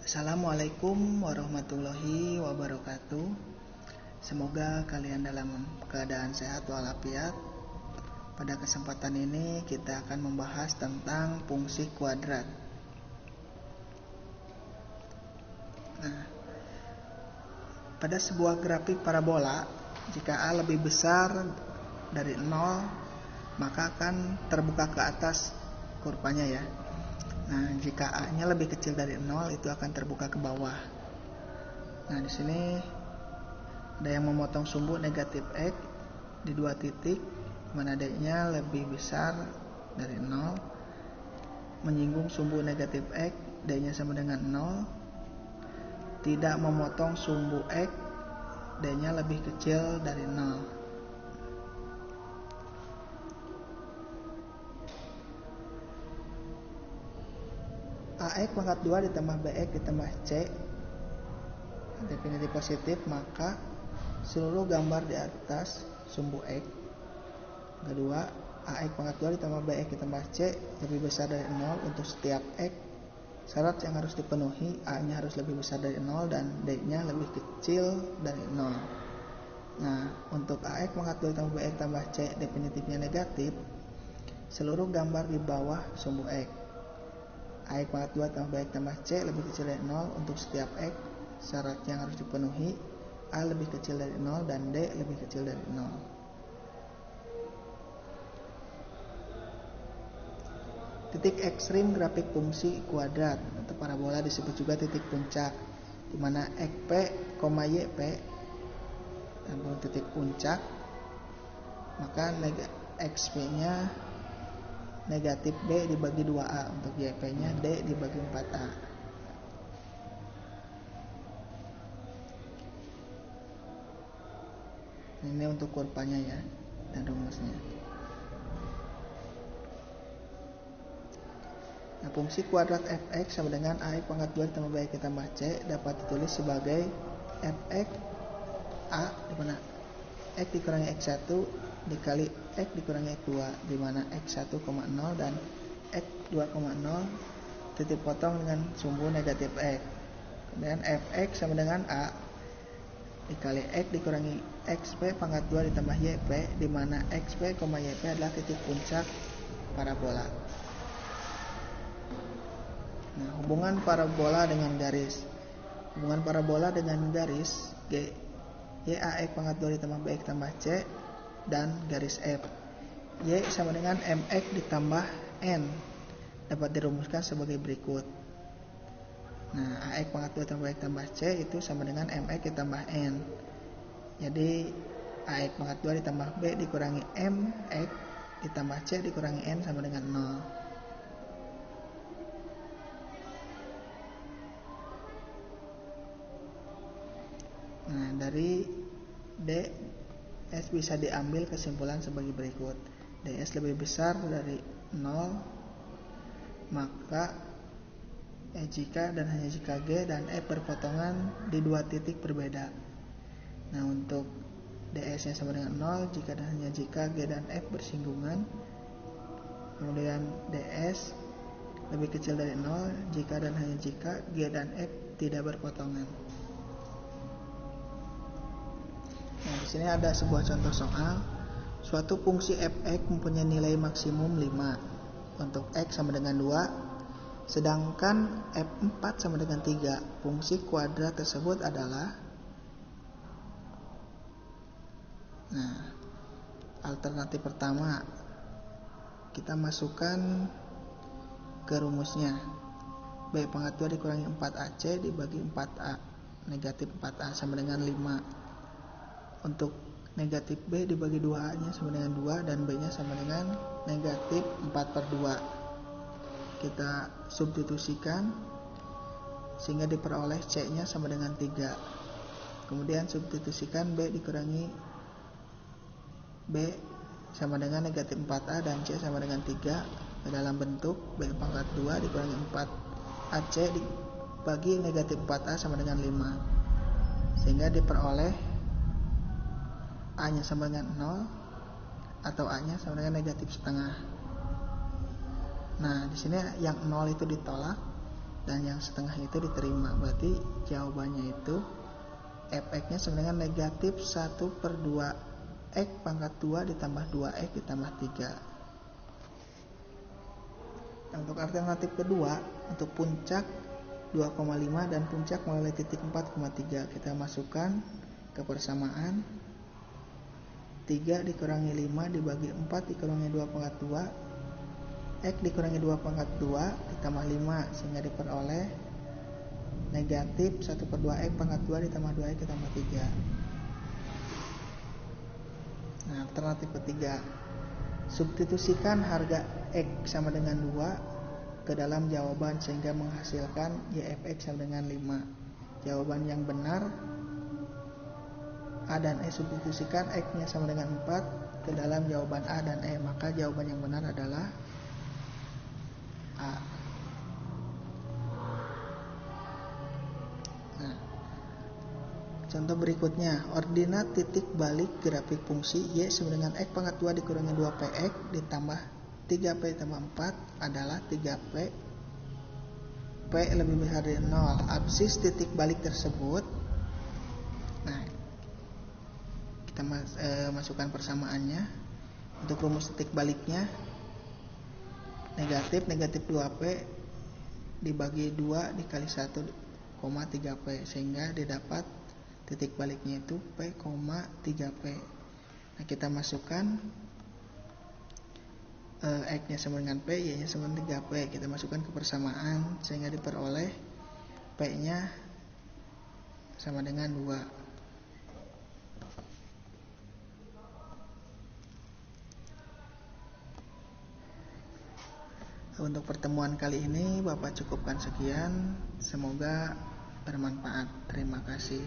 Assalamualaikum warahmatullahi wabarakatuh. Semoga kalian dalam keadaan sehat walafiat. Pada kesempatan ini kita akan membahas tentang fungsi kuadrat. Nah, pada sebuah grafik parabola, jika A lebih besar dari 0, maka akan terbuka ke atas kurvanya ya. Nah, jika A-nya lebih kecil dari 0, itu akan terbuka ke bawah. Nah, di sini ada yang memotong sumbu negatif X di 2 titik, mana D-nya lebih besar dari 0, menyinggung sumbu negatif X, D-nya sama dengan 0, tidak memotong sumbu X, D-nya lebih kecil dari 0. AX pangkat 2 ditambah BX ditambah C definitif positif, maka seluruh gambar di atas sumbu X. Kedua, AX pangkat 2 ditambah BX ditambah C lebih besar dari 0 untuk setiap X. Syarat yang harus dipenuhi, A-nya harus lebih besar dari 0 dan D-nya lebih kecil dari 0. Nah, untuk AX pangkat 2 ditambah BX ditambah C definitifnya negatif, seluruh gambar di bawah sumbu X. AX pangkat 2 tambah BX tambah C lebih kecil dari 0 untuk setiap X. Syarat yang harus dipenuhi, A lebih kecil dari 0 dan D lebih kecil dari 0. Titik ekstrim grafik fungsi kuadrat atau parabola disebut juga titik puncak, di mana XP, YP adalah titik puncak, maka XP-nya negatif B dibagi 2A, untuk YP-nya D dibagi 4A. Ini untuk kurvanya ya, dan rumusnya. Nah, fungsi kuadrat fx sama dengan AX pangkat 2 ditambah BX ditambah C dapat ditulis sebagai fx A, di mana X dikurangi X1 dikali X dikurangi X2, di mana X 1,0 dan X 2,0 titik potong dengan sumbu negatif X. Kemudian fx sama dengan A dikali X dikurangi XP pangkat 2 ditambah YP, di mana XP, YP adalah titik puncak parabola. Nah, hubungan parabola dengan garis. Hubungan parabola dengan garis G YAX pangkat 2 ditambah BX tambah C dan garis F. Y sama dengan MX ditambah N dapat dirumuskan sebagai berikut. Nah, AX pangkat 2 tambah BX tambah C itu sama dengan MX ditambah N. Jadi AX pangkat 2 ditambah B dikurangi MX ditambah C dikurangi N sama dengan 0. Nah, dari DS bisa diambil kesimpulan sebagai berikut. DS lebih besar dari 0, maka jika dan hanya jika G dan F berpotongan di 2 titik berbeda. Nah, untuk DS nya sama dengan 0 jika dan hanya jika G dan F bersinggungan. Kemudian DS lebih kecil dari 0 jika dan hanya jika G dan F tidak berpotongan. Nah, di sini ada sebuah contoh soal. Suatu fungsi fx mempunyai nilai maksimum 5 untuk x sama dengan 2, sedangkan f4 sama dengan 3. Fungsi kuadrat tersebut adalah, nah, alternatif pertama kita masukkan ke rumusnya. B pangkat 2 dikurangi 4AC dibagi 4A negatif 4A sama dengan 5. Untuk negatif B dibagi 2A nya sama dengan 2 dan B nya sama dengan negatif 4/2. Kita substitusikan sehingga diperoleh C nya sama dengan 3. Kemudian substitusikan B dikurangi B sama dengan negatif 4A dan C sama dengan 3 ke dalam bentuk B pangkat 2 dikurangi 4AC dibagi negatif 4A sama dengan 5, sehingga diperoleh A nya sama dengan 0 atau A nya sama dengan negatif setengah. Nah, di sini yang 0 itu ditolak, dan yang setengah itu diterima. Berarti jawabannya itu fx-nya sama dengan negatif 1/2 x pangkat 2 ditambah 2x ditambah 3. Nah, untuk alternatif kedua, untuk puncak 2,5 dan puncak melalui titik 4,3, kita masukkan ke persamaan 3 dikurangi 5 dibagi 4 dikurangi 2 pangkat 2, x dikurangi 2 pangkat 2 ditambah 5, sehingga diperoleh negatif 1/2 x pangkat 2 ditambah 2x ditambah 3. Nah, alternatif ketiga, substitusikan harga x sama dengan 2 ke dalam jawaban sehingga menghasilkan yfx sama dengan 5. Jawaban yang benar A dan E, substitusikan x-nya sama dengan 4 ke dalam jawaban A dan E, maka jawaban yang benar adalah A. Nah, contoh berikutnya, ordinat titik balik grafik fungsi y sama dengan x pangkat 2 dikurangi 2px ditambah 3p ditambah 4 adalah 3p. P lebih besar dari 0. Absis titik balik tersebut. Nah, kita masukkan persamaannya. Untuk rumus titik baliknya, negatif 2p dibagi 2 dikali 1,3p, sehingga didapat titik baliknya itu p, 3p. Nah, kita masukkan x-nya sama dengan p, y-nya sama dengan 3p. Kita masukkan ke persamaan sehingga diperoleh p-nya sama dengan 2. Untuk pertemuan kali ini Bapak cukupkan sekian. Semoga bermanfaat. Terima kasih.